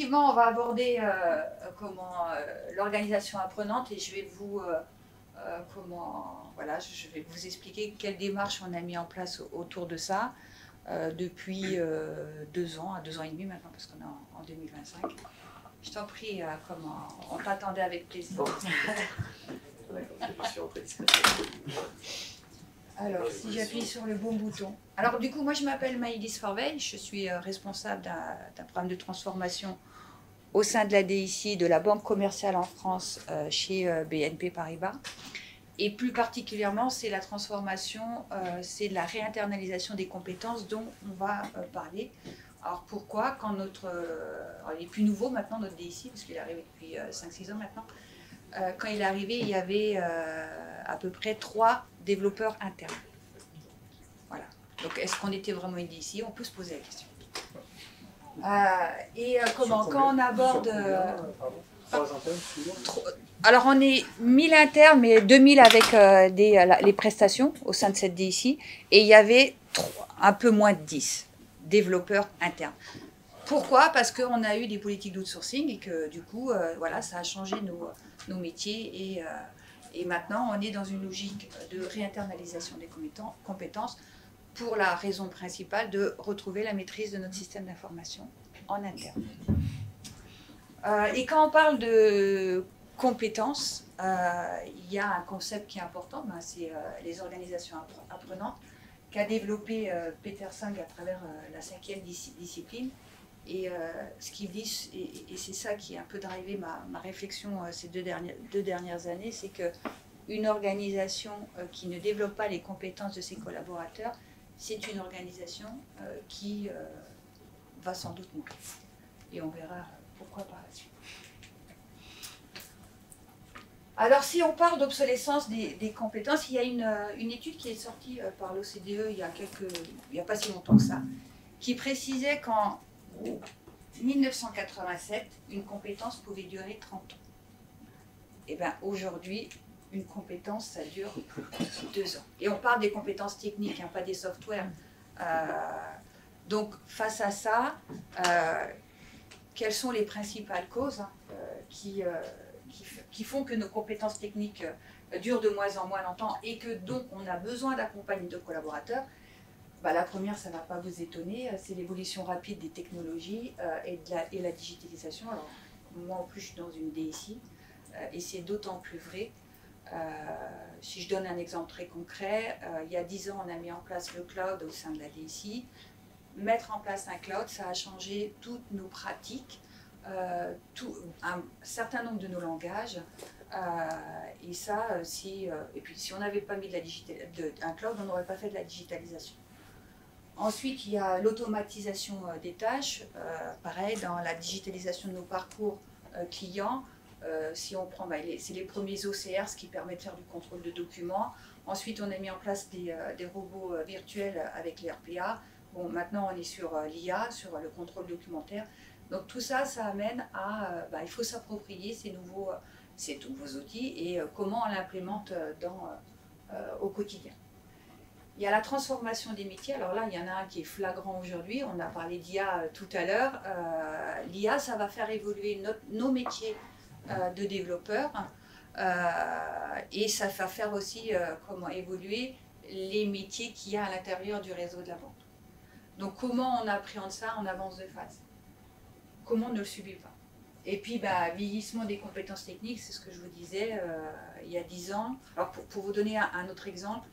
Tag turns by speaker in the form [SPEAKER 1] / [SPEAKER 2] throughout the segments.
[SPEAKER 1] effectivement, on va aborder l'organisation apprenante et je vais vous voilà, je vais vous expliquer quelle démarche on a mis en place autour de ça depuis 2 ans, à 2 ans et demi maintenant, parce qu'on est en 2025. Je t'en prie, on t'attendait avec plaisir. Alors, si j'appuie sur le bon bouton. Alors, du coup, moi, je m'appelle Maïlis Forveille, je suis responsable d'un programme de transformation au sein de la DICI, de la Banque commerciale en France, chez BNP Paribas. Et plus particulièrement, c'est la transformation, c'est la réinternalisation des compétences dont on va parler. Alors pourquoi, quand alors il est plus nouveau maintenant, notre DICI, parce qu'il est arrivé depuis 5-6 ans maintenant, quand il est arrivé, il y avait à peu près 3 développeurs internes. Voilà. Donc est-ce qu'on était vraiment une DICI? On peut se poser la question. Quand on aborde... Alors on est 1000 internes, mais 2000 avec les prestations au sein de cette DICI, et il y avait un peu moins de 10 développeurs internes. Pourquoi? Parce qu'on a eu des politiques d'outsourcing et que du coup, voilà, ça a changé nos métiers et maintenant on est dans une logique de réinternalisation des compétences pour la raison principale de retrouver la maîtrise de notre système d'information en interne. Et quand on parle de compétences, il y a un concept qui est important, c'est les organisations apprenantes, qu'a développé Peter Senge à travers la 5e discipline. Et ce qu'il dit, et c'est ça qui a un peu drivé ma réflexion ces deux dernières années, c'est qu'une organisation qui ne développe pas les compétences de ses collaborateurs, c'est une organisation qui va sans doute mourir. Et on verra pourquoi par la suite. Alors, si on parle d'obsolescence des compétences, il y a une étude qui est sortie par l'OCDE il n'y a pas si longtemps que ça, qui précisait qu'en 1987, une compétence pouvait durer 30 ans. Et bien aujourd'hui, une compétence, ça dure 2 ans. Et on parle des compétences techniques, pas des softwares. Donc, face à ça, quelles sont les principales causes qui font que nos compétences techniques durent de moins en moins longtemps et que donc on a besoin d'accompagner de collaborateurs? La première, ça ne va pas vous étonner, c'est l'évolution rapide des technologies et la digitalisation. Alors, moi en plus, je suis dans une DSI et c'est d'autant plus vrai. Si je donne un exemple très concret, il y a 10 ans, on a mis en place le cloud au sein de la DSI. Mettre en place un cloud, ça a changé toutes nos pratiques, un certain nombre de nos langages. Et ça, et puis si on n'avait pas mis un cloud, on n'aurait pas fait de la digitalisation. Ensuite, il y a l'automatisation des tâches. Pareil, dans la digitalisation de nos parcours clients, si on prend, c'est les premiers OCR, ce qui permet de faire du contrôle de documents. Ensuite, on a mis en place des robots virtuels avec les RPA. Bon, maintenant, on est sur l'IA, sur le contrôle documentaire. Donc tout ça, ça amène à, il faut s'approprier ces nouveaux outils et comment on l'implémente au quotidien. Il y a la transformation des métiers. Alors là, il y en a un qui est flagrant aujourd'hui. On a parlé d'IA tout à l'heure. L'IA, ça va faire évoluer nos métiers de développeurs et ça va faire aussi évoluer les métiers qu'il y a à l'intérieur du réseau de la banque. Donc comment on appréhende ça en avance de phase? Comment on ne le subit pas? Et puis, vieillissement des compétences techniques, c'est ce que je vous disais, il y a 10 ans. Alors pour vous donner un autre exemple,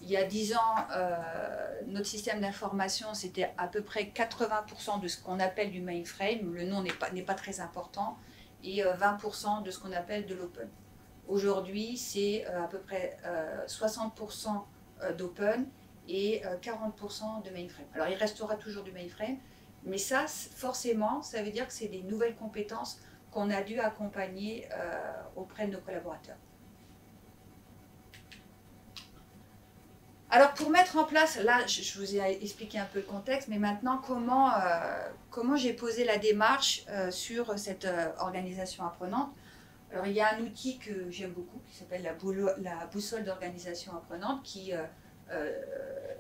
[SPEAKER 1] il y a 10 ans, notre système d'information, c'était à peu près 80% de ce qu'on appelle du mainframe. Le nom n'est pas très important. Et 20% de ce qu'on appelle de l'open. Aujourd'hui, c'est à peu près 60% d'open et 40% de mainframe. Alors, il restera toujours du mainframe, mais ça, forcément, ça veut dire que c'est des nouvelles compétences qu'on a dû accompagner auprès de nos collaborateurs. Alors, pour mettre en place, là, je vous ai expliqué un peu le contexte, mais maintenant, comment j'ai posé la démarche sur cette organisation apprenante? Alors, il y a un outil que j'aime beaucoup, qui s'appelle la boussole d'organisation apprenante,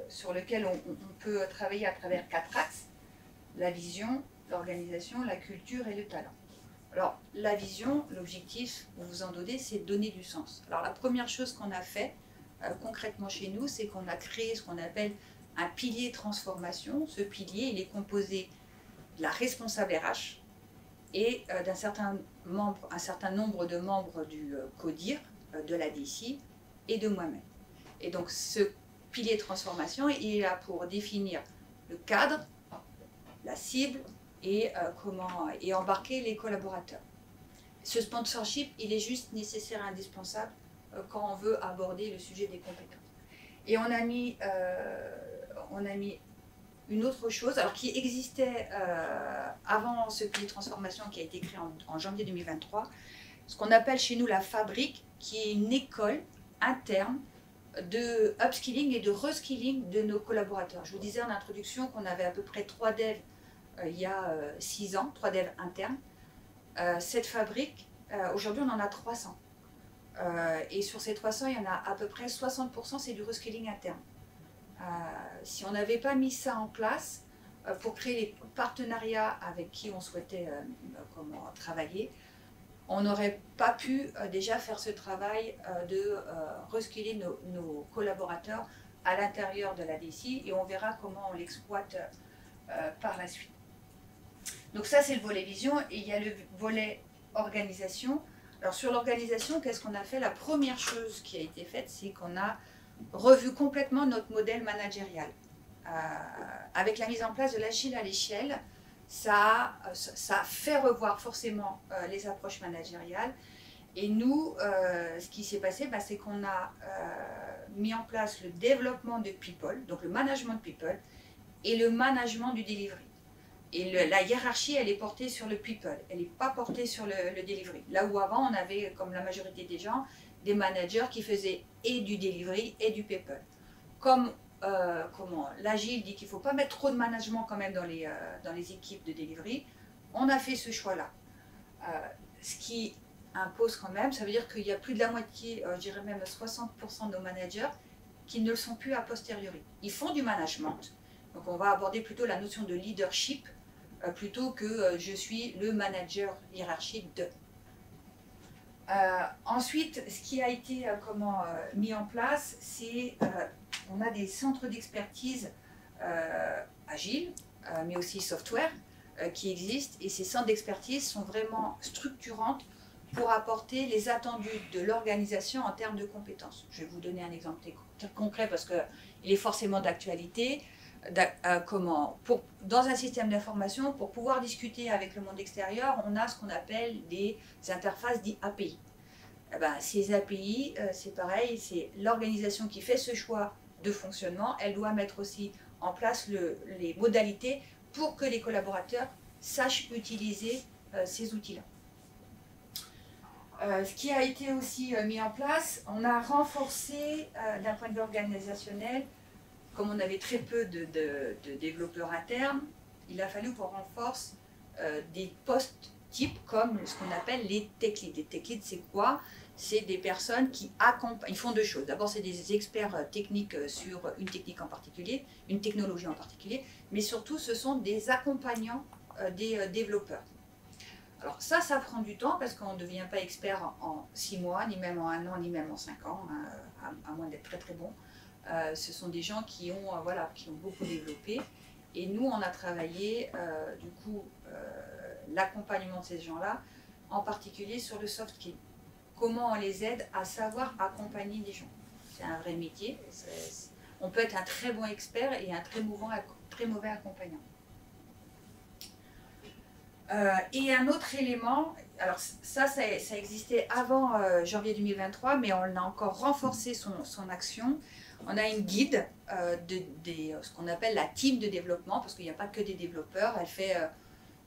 [SPEAKER 1] sur lequel on peut travailler à travers 4 axes: la vision, l'organisation, la culture et le talent. Alors, la vision, l'objectif, vous vous en doutez, c'est de donner du sens. Alors, la première chose qu'on a fait concrètement chez nous, c'est qu'on a créé ce qu'on appelle un pilier transformation. Ce pilier, il est composé de la responsable RH et d'un certain nombre de membres du CODIR, de la DSI et de moi-même. Et donc, ce pilier transformation, il est là pour définir le cadre, la cible, et embarquer les collaborateurs. Ce sponsorship, il est juste nécessaire et indispensable quand on veut aborder le sujet des compétences. Et on a mis une autre chose, alors qui existait avant ce pilier de transformation qui a été créé en janvier 2023, ce qu'on appelle chez nous la fabrique, qui est une école interne de upskilling et de reskilling de nos collaborateurs. Je vous disais en introduction qu'on avait à peu près 3 devs il y a 6 ans, 3 devs internes. Cette fabrique, aujourd'hui on en a 300. Et sur ces 300, il y en a à peu près 60%, c'est du reskilling interne. Si on n'avait pas mis ça en place pour créer les partenariats avec qui on souhaitait travailler, on n'aurait pas pu déjà faire ce travail de reskiller nos collaborateurs à l'intérieur de la DSI, et on verra comment on l'exploite par la suite. Donc ça, c'est le volet vision, et il y a le volet organisation. Alors sur l'organisation, qu'est-ce qu'on a fait? La première chose qui a été faite, c'est qu'on a revu complètement notre modèle managérial. Avec la mise en place de l'agile à l'échelle, ça a fait revoir forcément les approches managériales. Et nous, ce qui s'est passé, c'est qu'on a mis en place le développement de people, donc le management de people, et le management du delivery. Et la hiérarchie, elle est portée sur le people, elle n'est pas portée sur le delivery. Là où avant, on avait, comme la majorité des gens, des managers qui faisaient et du delivery et du people. Comme l'Agile dit qu'il ne faut pas mettre trop de management quand même dans les équipes de delivery, on a fait ce choix-là. Ce qui impose quand même, ça veut dire qu'il y a plus de la moitié, je dirais même 60% de nos managers qui ne le sont plus a posteriori. Ils font du management, donc on va aborder plutôt la notion de leadership plutôt que je suis le manager hiérarchique de. Ensuite, ce qui a été mis en place, c'est on a des centres d'expertise agiles, mais aussi software, qui existent, et ces centres d'expertise sont vraiment structurantes pour apporter les attendus de l'organisation en termes de compétences. Je vais vous donner un exemple concret parce qu'il est forcément d'actualité. Dans un système d'information, pour pouvoir discuter avec le monde extérieur, on a ce qu'on appelle des interfaces dites API. Ces API, c'est pareil, c'est l'organisation qui fait ce choix de fonctionnement. Elle doit mettre aussi en place les modalités pour que les collaborateurs sachent utiliser ces outils-là. Ce qui a été aussi mis en place, on a renforcé d'un point de vue organisationnel. Comme on avait très peu de développeurs internes, il a fallu qu'on renforce des postes types comme ce qu'on appelle les tech leads. Les tech leads, c'est quoi? C'est des personnes qui accompagnent, ils font deux choses. D'abord, c'est des experts techniques sur une technique en particulier, une technologie en particulier, mais surtout, ce sont des accompagnants des développeurs. Alors ça prend du temps parce qu'on ne devient pas expert en 6 mois, ni même en 1 an, ni même en 5 ans, hein, à moins d'être très très bon. Ce sont des gens qui ont beaucoup développé, et nous on a travaillé l'accompagnement de ces gens-là, en particulier sur le soft skill. Comment on les aide à savoir accompagner des gens. C'est un vrai métier. On peut être un très bon expert et un très mauvais accompagnant. Et un autre élément, alors ça existait avant janvier 2023, mais on a encore renforcé son action. On a une guide ce qu'on appelle la team de développement, parce qu'il n'y a pas que des développeurs, elle fait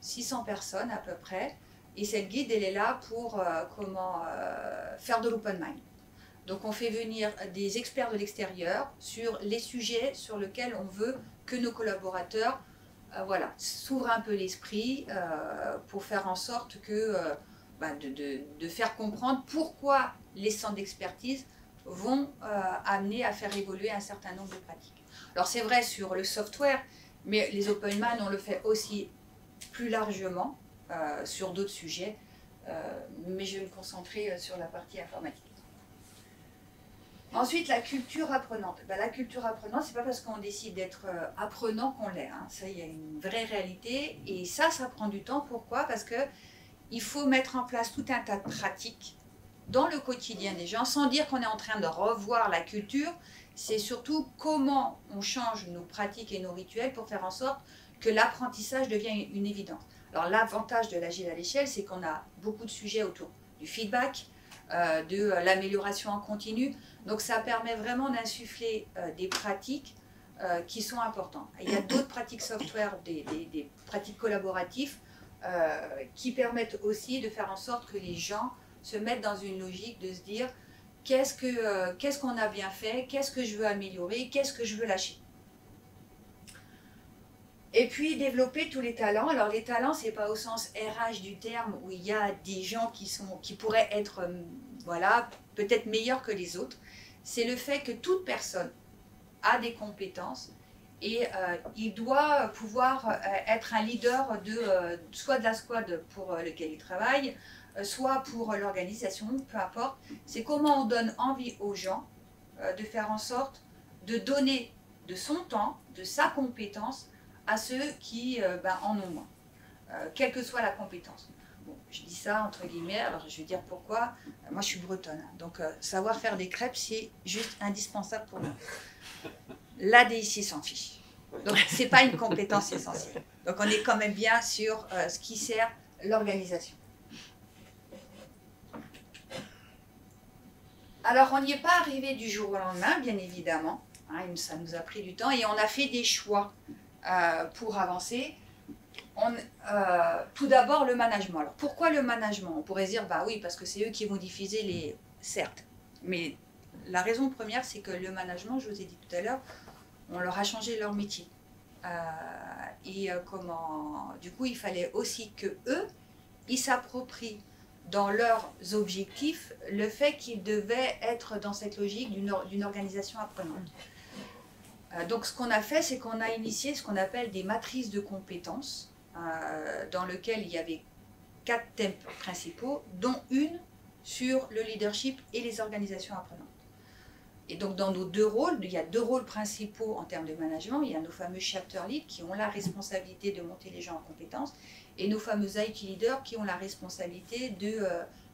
[SPEAKER 1] 600 personnes à peu près. Et cette guide, elle est là pour faire de l'open mind. Donc on fait venir des experts de l'extérieur sur les sujets sur lesquels on veut que nos collaborateurs s'ouvrent un peu l'esprit pour faire en sorte de faire comprendre pourquoi les centres d'expertise vont amener à faire évoluer un certain nombre de pratiques. Alors c'est vrai sur le software, mais les open mind, on le fait aussi plus largement sur d'autres sujets, mais je vais me concentrer sur la partie informatique. Ensuite, la culture apprenante. Ben, la culture apprenante, c'est pas parce qu'on décide d'être apprenant qu'on l'est. Hein. Ça, il y a une vraie réalité. Et ça prend du temps. Pourquoi? Parce qu'il faut mettre en place tout un tas de pratiques dans le quotidien des gens, sans dire qu'on est en train de revoir la culture. C'est surtout comment on change nos pratiques et nos rituels pour faire en sorte que l'apprentissage devienne une évidence. Alors, l'avantage de l'agile à l'échelle, c'est qu'on a beaucoup de sujets autour du feedback, de l'amélioration en continu. Donc ça permet vraiment d'insuffler des pratiques qui sont importantes. Il y a d'autres pratiques software, des pratiques collaboratives qui permettent aussi de faire en sorte que les gens se mettent dans une logique de se dire qu'est-ce qu'on a bien fait, qu'est-ce que je veux améliorer, qu'est-ce que je veux lâcher. Et puis développer tous les talents. Alors les talents, c'est pas au sens RH du terme où il y a des gens qui pourraient être voilà, peut-être meilleurs que les autres. C'est le fait que toute personne a des compétences et il doit pouvoir être un leader soit de la squad pour lequel il travaille, soit pour l'organisation, peu importe. C'est comment on donne envie aux gens de faire en sorte de donner de son temps, de sa compétence à ceux qui en ont moins, quelle que soit la compétence. Bon, je dis ça entre guillemets, alors je vais dire pourquoi. Moi, je suis bretonne, donc savoir faire des crêpes, c'est juste indispensable pour nous. La DIC s'en fiche. Donc, ce n'est pas une compétence essentielle. Donc, on est quand même bien sur ce qui sert l'organisation. Alors, on n'y est pas arrivé du jour au lendemain, bien évidemment. Hein, ça nous a pris du temps et on a fait des choix pour avancer. Tout d'abord, le management. Alors, pourquoi le management? On pourrait dire, bah oui, parce que c'est eux qui vont diffuser les... Certes, mais la raison première, c'est que le management, je vous ai dit tout à l'heure, on leur a changé leur métier. Du coup, il fallait aussi que eux, ils s'approprient dans leurs objectifs le fait qu'ils devaient être dans cette logique d'une organisation apprenante. Donc ce qu'on a fait, c'est qu'on a initié ce qu'on appelle des matrices de compétences, dans lesquelles il y avait 4 thèmes principaux, dont une sur le leadership et les organisations apprenantes. Et donc dans nos 2 rôles, il y a 2 rôles principaux en termes de management. Il y a nos fameux chapter leads qui ont la responsabilité de monter les gens en compétences, et nos fameux IT leaders qui ont la responsabilité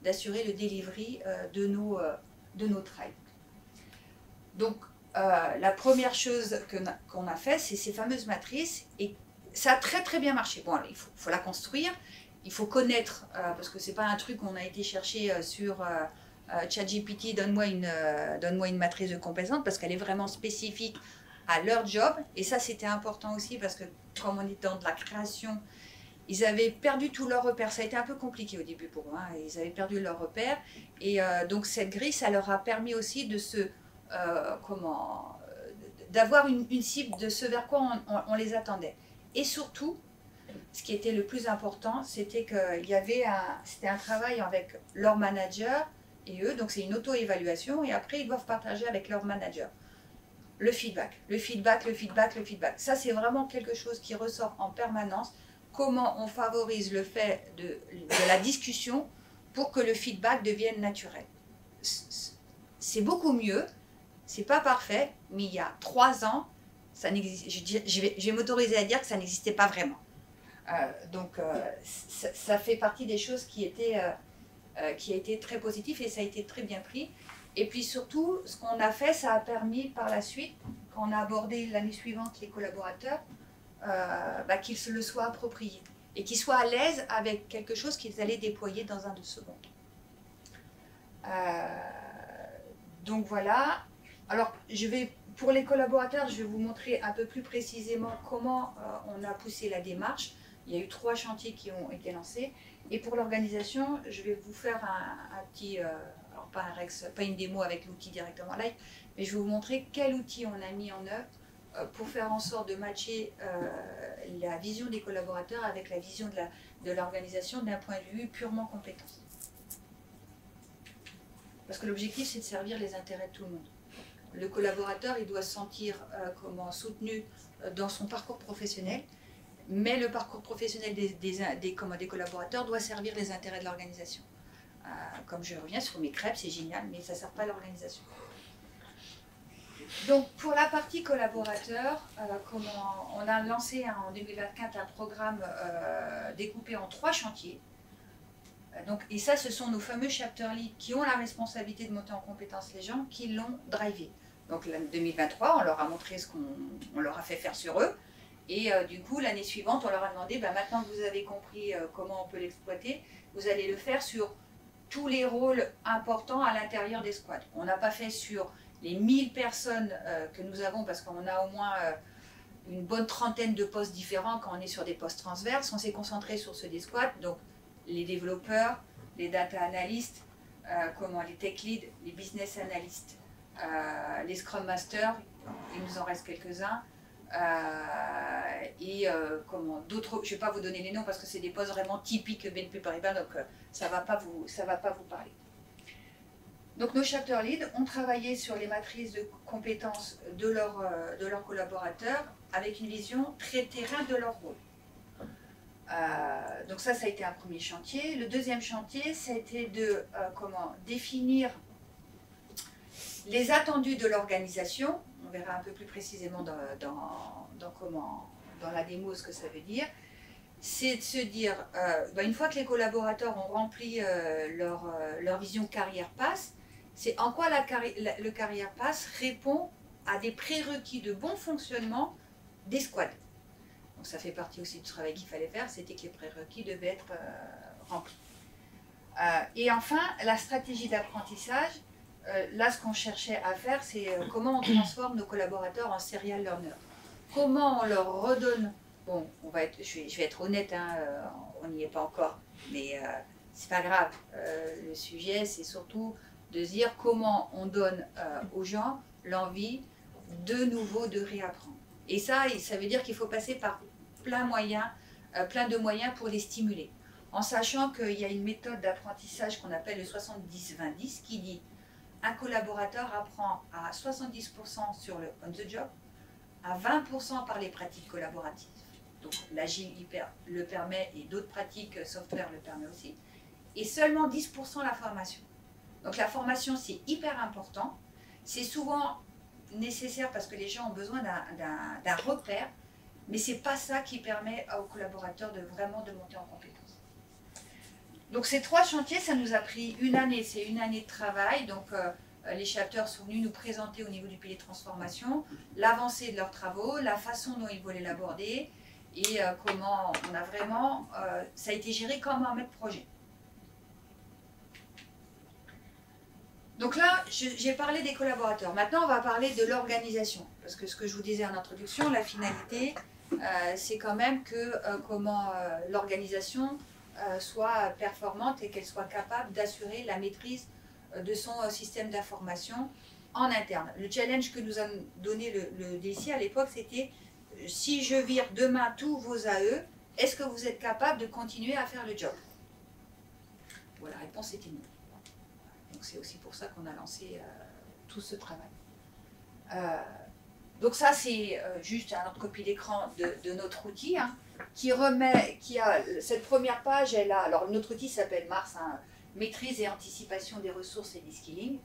[SPEAKER 1] d'assurer le delivery de nos trials. Donc la première chose qu'on a fait, c'est ces fameuses matrices, et ça a très très bien marché. Bon, il faut la construire, il faut connaître, parce que c'est pas un truc qu'on a été chercher sur ChatGPT, donne-moi une matrice de compétences, parce qu'elle est vraiment spécifique à leur job, et ça c'était important aussi, parce que comme on est dans de la création, ils avaient perdu tous leurs repères. Ça a été un peu compliqué au début pour eux, hein. Ils avaient perdu leurs repères, et donc cette grille, ça leur a permis aussi de d'avoir une cible de ce vers quoi on les attendait. Et surtout, ce qui était le plus important, c'était qu'il y avait c'était un travail avec leur manager et eux, donc c'est une auto-évaluation, et après ils doivent partager avec leur manager le feedback. Ça, c'est vraiment quelque chose qui ressort en permanence. Comment on favorise le fait de la discussion pour que le feedback devienne naturel. C'est beaucoup mieux. C'est pas parfait, mais il y a 3 ans, ça n'existe. Je vais m'autoriser à dire que ça n'existait pas vraiment. Ça fait partie des choses qui a été très positif, et ça a été très bien pris. Et puis surtout, ce qu'on a fait, ça a permis par la suite, quand on a abordé l'année suivante les collaborateurs, qu'ils se le soient appropriés et qu'ils soient à l'aise avec quelque chose qu'ils allaient déployer dans un 2 secondes. Donc voilà. Alors, pour les collaborateurs, je vais vous montrer un peu plus précisément comment on a poussé la démarche. Il y a eu 3 chantiers qui ont été lancés. Et pour l'organisation, je vais vous faire un petit, alors pas une démo avec l'outil directement live, mais je vais vous montrer quel outil on a mis en œuvre pour faire en sorte de matcher la vision des collaborateurs avec la vision de l'organisation d'un point de vue purement compétence. Parce que l'objectif, c'est de servir les intérêts de tout le monde. Le collaborateur, il doit se sentir soutenu dans son parcours professionnel. mais le parcours professionnel des collaborateurs doit servir les intérêts de l'organisation. Comme je reviens sur mes crêpes, c'est génial, mais ça ne sert pas à l'organisation. Donc, pour la partie collaborateur, on a lancé en 2024 un programme découpé en 3 chantiers. Et ça, ce sont nos fameux chapter leads qui ont la responsabilité de monter en compétence les gens, qui l'ont drivé. Donc, l'année 2023, on leur a montré ce qu'on leur a fait faire sur eux. Et du coup, l'année suivante, on leur a demandé, maintenant que vous avez compris comment on peut l'exploiter, vous allez le faire sur tous les rôles importants à l'intérieur des squads. On n'a pas fait sur les 1000 personnes que nous avons, parce qu'on a au moins une bonne trentaine de postes différents quand on est sur des postes transverses. On s'est concentré sur ceux des squads, donc les développeurs, les data analysts, les tech leads, les business analysts, les scrum masters, il nous en reste quelques-uns, d'autres, je ne vais pas vous donner les noms parce que c'est des postes vraiment typiques BNP Paribas, donc ça ne va pas vous parler. Donc nos chapter leads ont travaillé sur les matrices de compétences de leurs collaborateurs avec une vision très terrain de leur rôle. Donc ça a été un premier chantier. Le deuxième chantier, ça a été de définir les attendus de l'organisation. On verra un peu plus précisément dans la démo ce que ça veut dire. C'est de se dire, une fois que les collaborateurs ont rempli leur vision carrière pass, c'est en quoi le carrière pass répond à des prérequis de bon fonctionnement des squads. Donc ça fait partie aussi du travail qu'il fallait faire, c'était que les prérequis devaient être remplis. Et enfin, la stratégie d'apprentissage, là ce qu'on cherchait à faire, c'est comment on transforme nos collaborateurs en serial learners. Comment on leur redonne, je vais être honnête, on n'y est pas encore, mais c'est pas grave. Le sujet, c'est surtout de se dire comment on donne aux gens l'envie de nouveau de réapprendre. Et ça veut dire qu'il faut passer par plein de moyens pour les stimuler. En sachant qu'il y a une méthode d'apprentissage qu'on appelle le 70-20-10 qui dit un collaborateur apprend à 70% sur le on the job, à 20% par les pratiques collaboratives. Donc l'agile le permet et d'autres pratiques software le permet aussi. Et seulement 10% la formation. Donc la formation, c'est hyper important. C'est souvent nécessaire parce que les gens ont besoin d'un repère, mais ce n'est pas ça qui permet aux collaborateurs de monter en compétence. Donc ces 3 chantiers, ça nous a pris une année, c'est une année de travail. Donc les chapters sont venus nous présenter au niveau du pilier transformation l'avancée de leurs travaux, la façon dont ils voulaient l'aborder et comment on a vraiment, ça a été géré comme un maître projet. Donc là, j'ai parlé des collaborateurs. Maintenant, on va parler de l'organisation. Parce que ce que je vous disais en introduction, la finalité, c'est quand même que l'organisation soit performante et qu'elle soit capable d'assurer la maîtrise de son système d'information en interne. Le challenge que nous a donné le DSI à l'époque, c'était si je vire demain tous vos AE, est-ce que vous êtes capable de continuer à faire le job? Bon, la réponse était non. Donc c'est aussi pour ça qu'on a lancé tout ce travail. Donc ça c'est juste un autre copie d'écran de notre outil qui a cette première page, alors notre outil s'appelle Mars, maîtrise et anticipation des ressources et des skilling.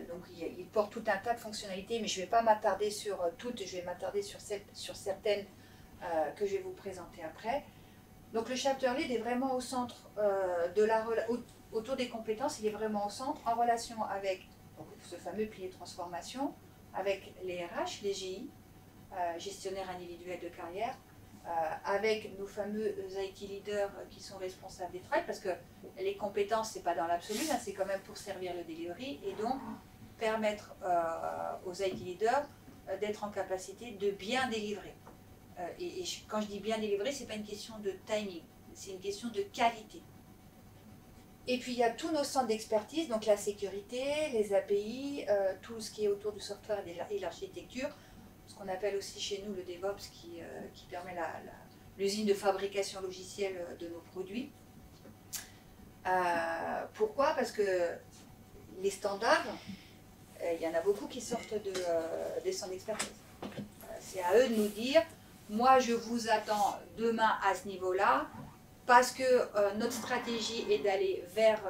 [SPEAKER 1] Donc il porte tout un tas de fonctionnalités, mais je ne vais pas m'attarder sur toutes, je vais m'attarder sur certaines que je vais vous présenter après. Donc le chapter lead est vraiment au centre autour des compétences, il est vraiment au centre, en relation avec ce fameux pilier transformation, avec les RH, les GI, gestionnaires individuels de carrière, avec nos fameux IT leaders qui sont responsables des travails, parce que les compétences, ce n'est pas dans l'absolu, c'est quand même pour servir le delivery, et donc permettre aux IT leaders d'être en capacité de bien délivrer. Et quand je dis bien délivrer, ce n'est pas une question de timing, c'est une question de qualité. Et puis il y a tous nos centres d'expertise, donc la sécurité, les API, tout ce qui est autour du software et l'architecture, ce qu'on appelle aussi chez nous le DevOps qui permet l'usine de fabrication logicielle de nos produits. Pourquoi? Parce que les standards, il y en a beaucoup qui sortent des centres d'expertise. C'est à eux de nous dire moi je vous attends demain à ce niveau-là, parce que notre stratégie est d'aller vers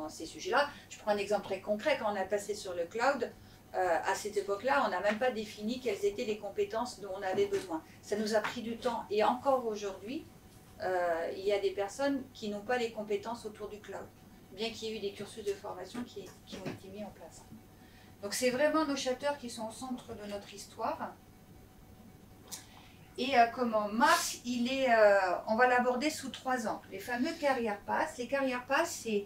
[SPEAKER 1] ces sujets-là. Je prends un exemple très concret, quand on a passé sur le cloud, à cette époque-là, on n'a même pas défini quelles étaient les compétences dont on avait besoin. Ça nous a pris du temps, et encore aujourd'hui, il y a des personnes qui n'ont pas les compétences autour du cloud, bien qu'il y ait eu des cursus de formation qui ont été mis en place. Donc c'est vraiment nos chapters qui sont au centre de notre histoire. Et comment Mars, on va l'aborder sous 3 ans. Les fameux carrière pass. Les carrière pass, c'est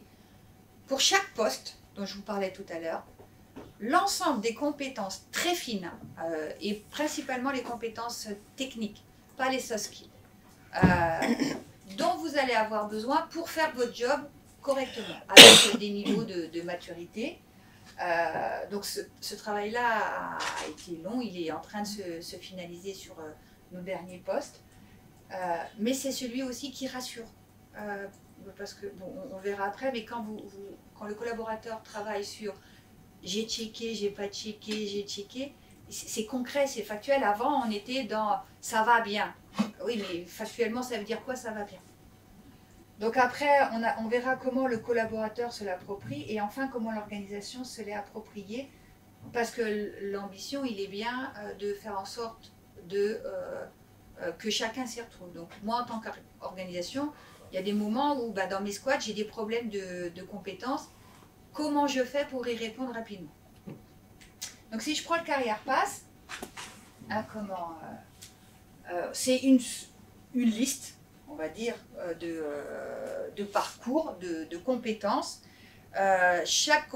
[SPEAKER 1] pour chaque poste dont je vous parlais tout à l'heure, l'ensemble des compétences très fines et principalement les compétences techniques, pas les soft skills, dont vous allez avoir besoin pour faire votre job correctement, avec des niveaux de maturité. Donc ce travail-là a été long, il est en train de se finaliser sur nos derniers postes, mais c'est celui aussi qui rassure, parce que, bon, on verra après, mais quand le collaborateur travaille sur j'ai checké, j'ai pas checké, j'ai checké, c'est concret, c'est factuel. Avant, on était dans ça va bien. Oui, mais factuellement, ça veut dire quoi, ça va bien? Donc après, on verra comment le collaborateur se l'approprie, et enfin comment l'organisation se l'est appropriée, parce que l'ambition, il est bien de faire en sorte que chacun s'y retrouve. Donc moi, en tant qu'organisation, il y a des moments où dans mes squads, j'ai des problèmes de compétences. Comment je fais pour y répondre rapidement? Donc si je prends le carrière pass, c'est une liste, on va dire, de parcours, de compétences. Chaque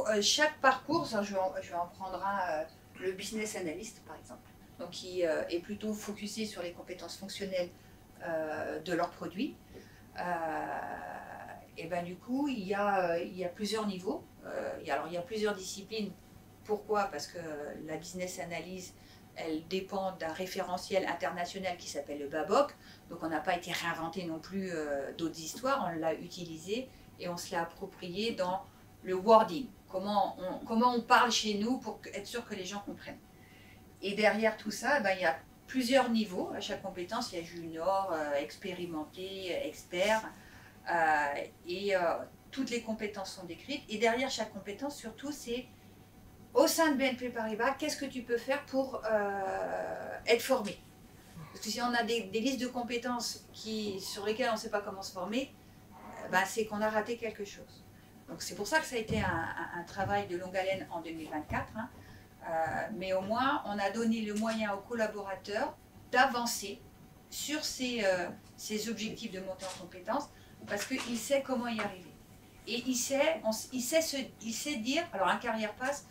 [SPEAKER 1] parcours, je vais en prendre un, le business analyst par exemple, donc qui est plutôt focusé sur les compétences fonctionnelles de leurs produits. Et du coup, il y a plusieurs niveaux. Il y a plusieurs disciplines. Pourquoi? Parce que la business analyse, elle dépend d'un référentiel international qui s'appelle le BABOK. Donc on n'a pas été réinventé non plus d'autres histoires, on l'a utilisé et on se l'a approprié dans le wording. Comment on parle chez nous pour être sûr que les gens comprennent. Et derrière tout ça, il y a plusieurs niveaux. À chaque compétence, il y a junior, expérimenté, expert. Toutes les compétences sont décrites. Et derrière chaque compétence, surtout, c'est au sein de BNP Paribas, qu'est-ce que tu peux faire pour être formé? Parce que si on a des listes de compétences sur lesquelles on ne sait pas comment se former, c'est qu'on a raté quelque chose. Donc c'est pour ça que ça a été un travail de longue haleine en 2024. Mais au moins, on a donné le moyen aux collaborateurs d'avancer sur ces objectifs de montée en compétences, parce qu'il sait comment y arriver. Et il sait dire, alors un carrière pass,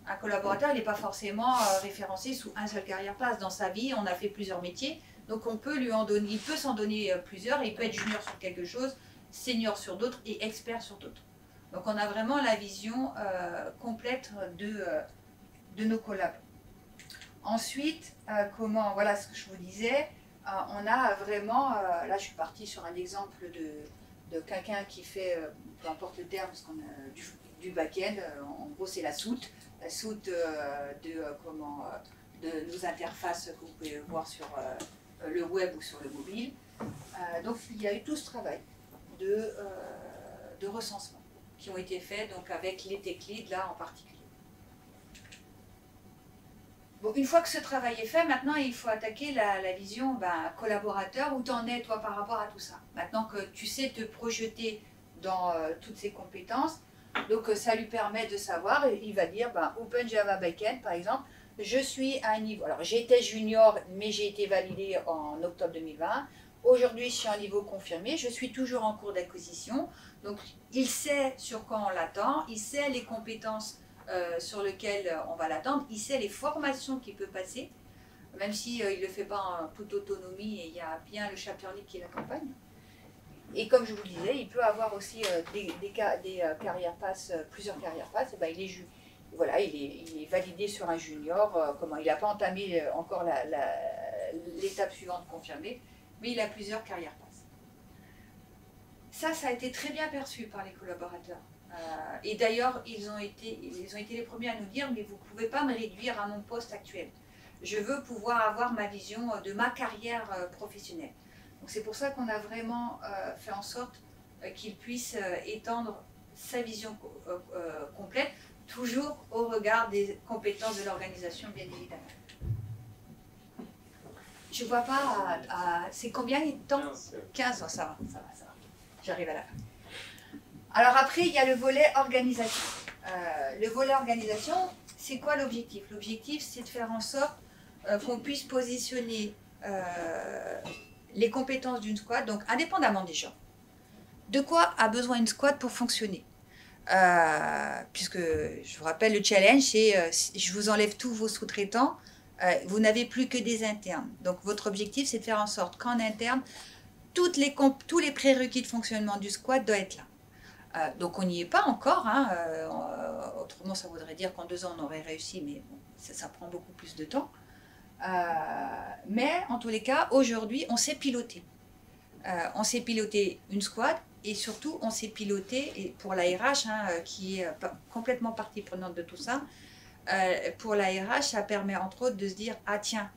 [SPEAKER 1] un collaborateur, il n'est pas forcément référencé sous un seul carrière pass. Dans sa vie, on a fait plusieurs métiers, donc on peut lui en donner, il peut s'en donner plusieurs, il peut être junior sur quelque chose, senior sur d'autres et expert sur d'autres. Donc on a vraiment la vision complète de nos collabs. Ensuite, voilà ce que je vous disais, on a vraiment, là je suis partie sur un exemple de quelqu'un qui fait, peu importe le terme, parce qu'on a du back-end, en gros c'est la soute de nos interfaces que vous pouvez voir sur le web ou sur le mobile. Donc il y a eu tout ce travail de recensement qui ont été faits donc avec les tech leads là en particulier. Bon, une fois que ce travail est fait, maintenant il faut attaquer la vision collaborateur. Où t'en es toi par rapport à tout ça? Maintenant que tu sais te projeter dans toutes ces compétences, donc ça lui permet de savoir, il va dire Open Java Backend par exemple, je suis à un niveau, alors j'étais junior mais j'ai été validé en octobre 2020, aujourd'hui je suis à un niveau confirmé, je suis toujours en cours d'acquisition, donc il sait sur quoi on l'attend, il sait les compétences sur lesquelles on va l'attendre, il sait les formations qu'il peut passer, même s'il ne le fait pas en toute autonomie et il y a bien le chapter lead qui l'accompagne. Et comme je vous le disais, il peut avoir aussi des carrière pass, plusieurs carrière pass. Il est validé sur un junior, il n'a pas entamé encore l'étape suivante confirmée, mais il a plusieurs carrière pass. Ça a été très bien perçu par les collaborateurs. Et d'ailleurs, ils ont été les premiers à nous dire, mais vous ne pouvez pas me réduire à mon poste actuel. je veux pouvoir avoir ma vision de ma carrière professionnelle. Donc c'est pour ça qu'on a vraiment fait en sorte qu'il puisse étendre sa vision complète, toujours au regard des compétences de l'organisation, bien évidemment. Je ne vois pas c'est combien de temps? 15 ans, ça va. J'arrive à la fin. Alors après, il y a le volet organisation. Le volet organisation, c'est quoi l'objectif? L'objectif, c'est de faire en sorte qu'on puisse positionner les compétences d'une squad, donc indépendamment des gens. De quoi a besoin une squad pour fonctionner? Puisque, je vous rappelle, le challenge, c'est je vous enlève tous vos sous-traitants, vous n'avez plus que des internes. Donc votre objectif, c'est de faire en sorte qu'en interne, tous les prérequis de fonctionnement du squad doivent être là. Donc on n'y est pas encore, hein, autrement ça voudrait dire qu'en 2 ans on aurait réussi, mais bon, ça prend beaucoup plus de temps. Mais en tous les cas, aujourd'hui, on sait piloter. On sait piloter une squad et surtout on sait piloter, et pour la RH, hein, qui est complètement partie prenante de tout ça, pour la RH, ça permet entre autres de se dire, ah tiens,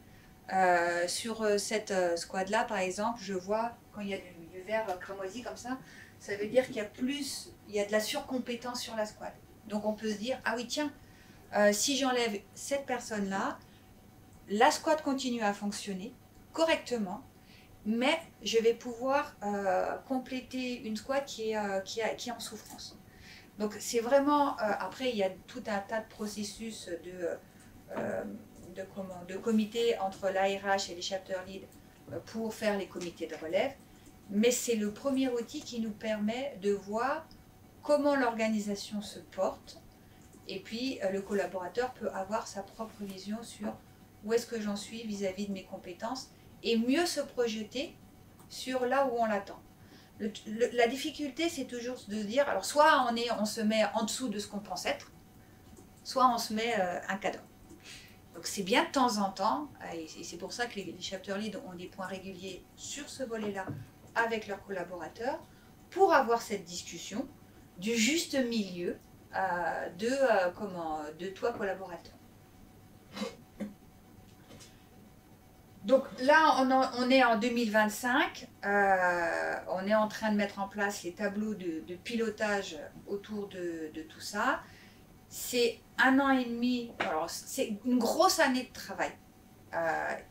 [SPEAKER 1] sur cette squad-là, par exemple, je vois quand il y a du vert cramoisi comme ça, ça veut dire qu'il y a de la surcompétence sur la squad. Donc on peut se dire, ah oui tiens, si j'enlève cette personne-là, la squad continue à fonctionner correctement, mais je vais pouvoir compléter une squad qui est en souffrance. Donc c'est vraiment, après il y a tout un tas de processus de comités entre l'ARH et les chapter leads pour faire les comités de relève, mais c'est le premier outil qui nous permet de voir comment l'organisation se porte, et puis le collaborateur peut avoir sa propre vision sur où est-ce que j'en suis vis-à-vis de mes compétences, et mieux se projeter sur là où on l'attend. La difficulté, c'est toujours de se dire, alors soit on se met en dessous de ce qu'on pense être, soit on se met un cadre. Donc c'est bien de temps en temps, et c'est pour ça que les chapter leads ont des points réguliers sur ce volet-là avec leurs collaborateurs, pour avoir cette discussion du juste milieu de toi collaborateur. Donc là, on est en 2025, on est en train de mettre en place les tableaux de pilotage autour de tout ça. C'est 1 an et demi, alors c'est une grosse année de travail.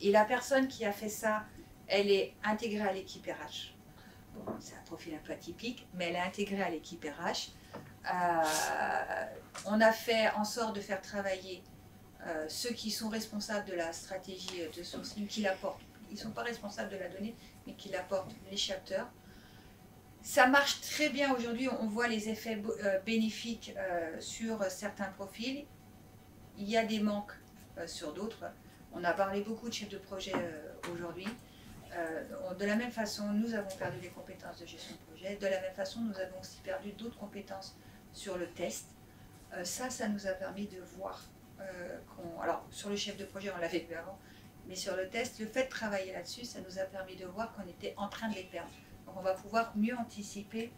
[SPEAKER 1] Et la personne qui a fait ça, elle est intégrée à l'équipe RH. Bon, c'est un profil un peu atypique, mais elle est intégrée à l'équipe RH. On a fait en sorte de faire travailler ceux qui sont responsables de la stratégie de sourcing, qui l'apportent. Ils ne sont pas responsables de la donnée, mais qui l'apportent, les chapters. Ça marche très bien aujourd'hui, on voit les effets bénéfiques sur certains profils. Il y a des manques sur d'autres. On a parlé beaucoup de chefs de projet aujourd'hui. De la même façon, nous avons perdu des compétences de gestion de projet. De la même façon, nous avons aussi perdu d'autres compétences sur le test. Ça nous a permis de voir alors, sur le chef de projet, on l'avait vu avant, mais sur le test, le fait de travailler là-dessus, ça nous a permis de voir qu'on était en train de les perdre. Donc, on va pouvoir mieux anticiper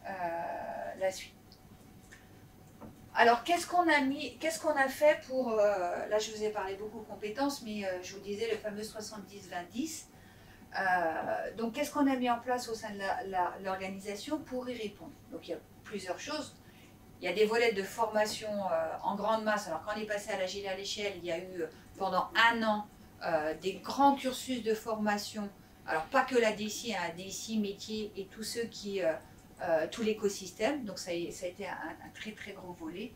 [SPEAKER 1] la suite. Alors, qu'est-ce qu'on a fait pour... là, je vous ai parlé beaucoup de compétences, mais je vous disais le fameux 70-20-10. Donc, qu'est-ce qu'on a mis en place au sein de l'organisation pour y répondre? Donc, il y a plusieurs choses. Il y a des volets de formation en grande masse. Alors, quand on est passé à l'agile à l'échelle, il y a eu pendant 1 an des grands cursus de formation. Alors, pas que la DSI, hein, DSI, métier et tous ceux qui... tout l'écosystème. Donc, ça a été un très, très gros volet.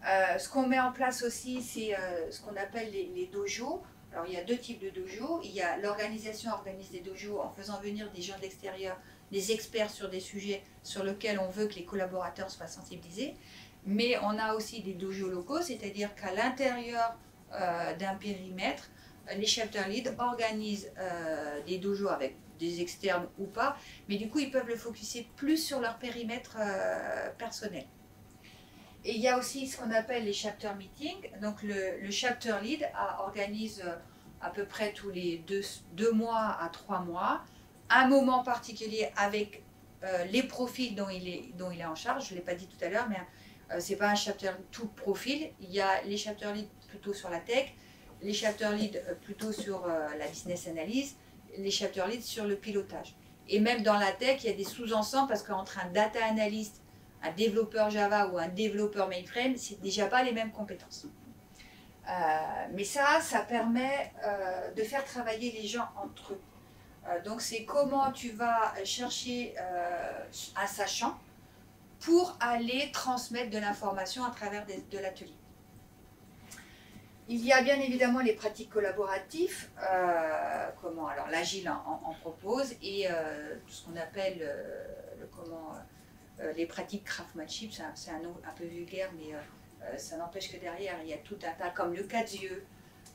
[SPEAKER 1] Ce qu'on met en place aussi, c'est ce qu'on appelle les dojos. Alors, il y a 2 types de dojos. Il y a l'organisation organise des dojos en faisant venir des gens d'extérieur, des experts sur des sujets sur lesquels on veut que les collaborateurs soient sensibilisés. Mais on a aussi des dojos locaux, c'est-à-dire qu'à l'intérieur d'un périmètre, les chapter leads organisent des dojos avec des externes ou pas, mais du coup ils peuvent le focuser plus sur leur périmètre personnel. Et il y a aussi ce qu'on appelle les chapter meetings. Donc le chapter lead organise à peu près tous les 2 mois à 3 mois un moment particulier avec les profils dont il est en charge. Je ne l'ai pas dit tout à l'heure, mais ce n'est pas un chapter tout profil. Il y a les chapter leads plutôt sur la tech, les chapter leads plutôt sur la business analyse, les chapter leads sur le pilotage. Et même dans la tech, il y a des sous-ensembles parce qu'entre un data analyst, un développeur Java ou un développeur mainframe, c'est déjà pas les mêmes compétences. Mais ça permet de faire travailler les gens entre eux. Donc c'est comment tu vas chercher un sachant pour aller transmettre de l'information à travers de l'atelier. Il y a bien évidemment les pratiques collaboratives, alors l'Agile en propose, et ce qu'on appelle les pratiques craftsmanship, c'est un nom un peu vulgaire, mais ça n'empêche que derrière il y a tout un tas, comme le 4 yeux,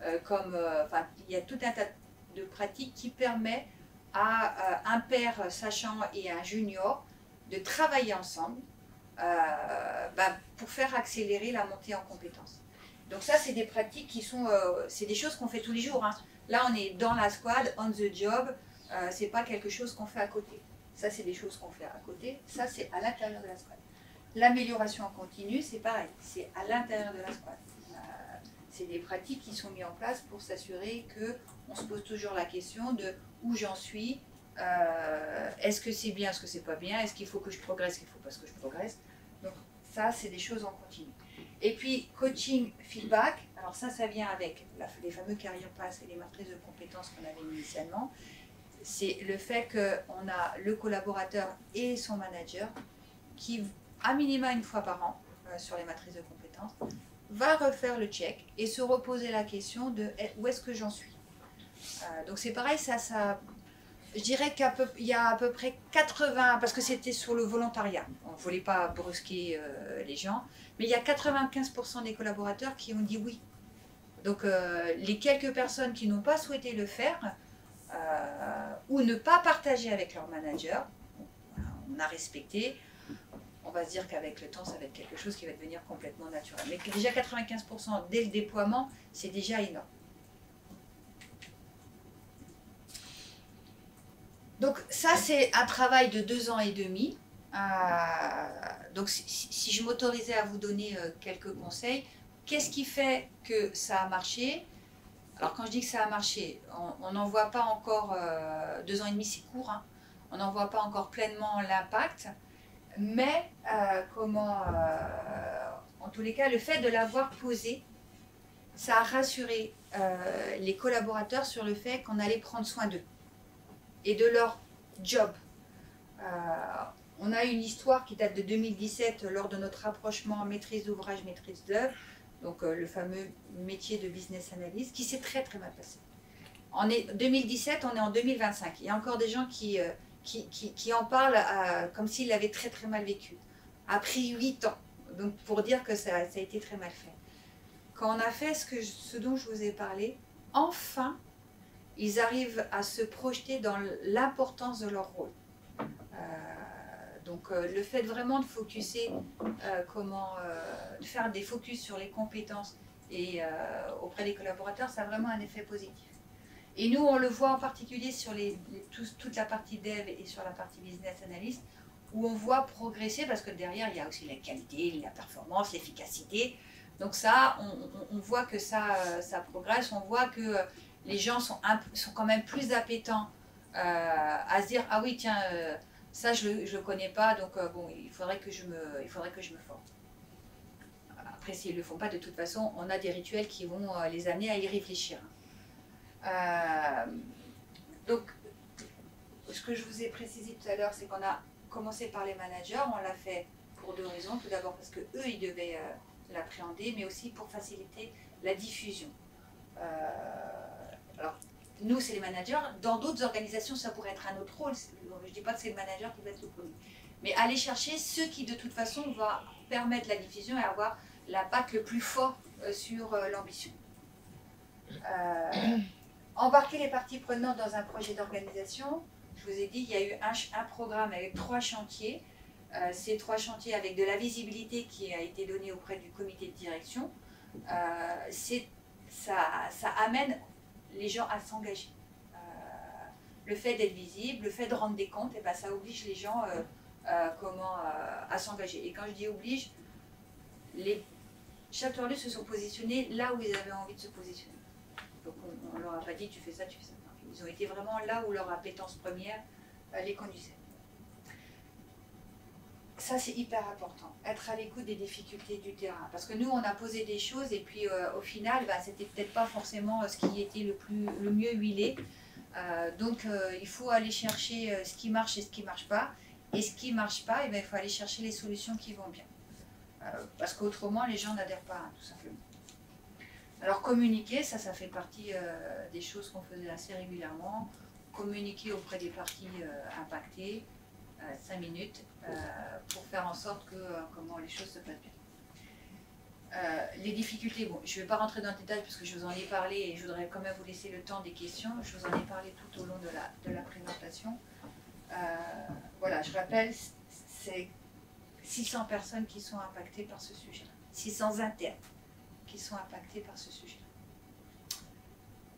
[SPEAKER 1] il y a tout un tas de pratiques qui permettent à un père sachant et un junior de travailler ensemble pour faire accélérer la montée en compétences. Donc ça, c'est des pratiques qui sont, c'est des choses qu'on fait tous les jours. Hein. Là, on est dans la squad, on the job, c'est pas quelque chose qu'on fait à côté. Ça, c'est des choses qu'on fait à côté. Ça, c'est à l'intérieur de la squad. L'amélioration en continu, c'est pareil, c'est à l'intérieur de la squad. C'est des pratiques qui sont mises en place pour s'assurer qu'on se pose toujours la question de où j'en suis, est-ce que c'est bien, est-ce que c'est pas bien, est-ce qu'il faut que je progresse, est-ce qu'il faut pas que je progresse. Donc ça, c'est des choses en continu. Et puis, coaching, feedback, alors ça vient avec les fameux career paths et les matrices de compétences qu'on avait initialement. C'est le fait qu'on a le collaborateur et son manager qui, à minima une fois par an, sur les matrices de compétences, va refaire le check et se reposer la question de où est-ce que j'en suis. Donc c'est pareil, je dirais qu'il y a à peu près 80, parce que c'était sur le volontariat, on ne voulait pas brusquer les gens, mais il y a 95% des collaborateurs qui ont dit oui. Donc les quelques personnes qui n'ont pas souhaité le faire, ou ne pas partager avec leur manager, on a respecté. On va se dire qu'avec le temps, ça va être quelque chose qui va devenir complètement naturel. Mais que déjà 95% dès le déploiement, c'est déjà énorme. Donc ça, c'est un travail de 2 ans et demi. Donc si je m'autorisais à vous donner quelques conseils, qu'est-ce qui fait que ça a marché? Alors quand je dis que ça a marché, on n'en voit pas encore, 2 ans et demi c'est court, hein, on n'en voit pas encore pleinement l'impact, mais en tous les cas, le fait de l'avoir posé, ça a rassuré les collaborateurs sur le fait qu'on allait prendre soin d'eux et de leur job. On a une histoire qui date de 2017 lors de notre rapprochement maîtrise d'ouvrage, maîtrise d'œuvre, donc le fameux métier de business analyst, qui s'est très très mal passé. En 2017, on est en 2025. Il y a encore des gens qui en parlent comme s'ils l'avaient très très mal vécu. A pris 8 ans, donc pour dire que ça a été très mal fait. Quand on a fait ce dont je vous ai parlé, enfin, ils arrivent à se projeter dans l'importance de leur rôle. Donc le fait vraiment de focuser, de faire des focus sur les compétences et auprès des collaborateurs, ça a vraiment un effet positif. Et nous, on le voit en particulier sur toute la partie dev et sur la partie business analyst, où on voit progresser, parce que derrière, il y a aussi la qualité, la performance, l'efficacité. Donc ça, on voit que ça progresse, on voit que les gens sont quand même plus appétents à se dire « Ah oui, tiens, ça je ne connais pas, donc bon, il faudrait que je me forme. » Après, s'ils ne le font pas, de toute façon, on a des rituels qui vont les amener à y réfléchir. Donc, ce que je vous ai précisé tout à l'heure, c'est qu'on a commencé par les managers, on l'a fait pour 2 raisons. Tout d'abord parce qu'eux, ils devaient l'appréhender, mais aussi pour faciliter la diffusion. Alors, nous, c'est les managers. Dans d'autres organisations, ça pourrait être un autre rôle. Je ne dis pas que c'est le manager qui va être le premier. Mais aller chercher ceux qui, de toute façon, vont permettre la diffusion et avoir l'impact le plus fort sur l'ambition. Embarquer les parties prenantes dans un projet d'organisation. Je vous ai dit, il y a eu un programme avec 3 chantiers. Ces 3 chantiers avec de la visibilité qui a été donnée auprès du comité de direction. Ça amène les gens à s'engager. Le fait d'être visible, le fait de rendre des comptes, et ben ça oblige les gens à s'engager. Et quand je dis oblige, les chapter leaders se sont positionnés là où ils avaient envie de se positionner. Donc on ne leur a pas dit tu fais ça, tu fais ça. Non, ils ont été vraiment là où leur appétence première les conduisait. Ça, c'est hyper important, être à l'écoute des difficultés du terrain. Parce que nous, on a posé des choses et puis au final, c'était peut-être pas forcément ce qui était le mieux huilé. Donc, il faut aller chercher ce qui marche et ce qui ne marche pas. Et ce qui ne marche pas, il faut aller chercher les solutions qui vont bien. Parce qu'autrement, les gens n'adhèrent pas, hein, tout simplement. Alors, communiquer, ça fait partie des choses qu'on faisait assez régulièrement. Communiquer auprès des parties impactées. 5 minutes pour faire en sorte que comment les choses se passent bien. Les difficultés, bon, je ne vais pas rentrer dans le détail parce que je vous en ai parlé et je voudrais quand même vous laisser le temps des questions. Je vous en ai parlé tout au long de la présentation. Voilà, je rappelle, c'est 600 personnes qui sont impactées par ce sujet-là. 600 internes qui sont impactés par ce sujet-là.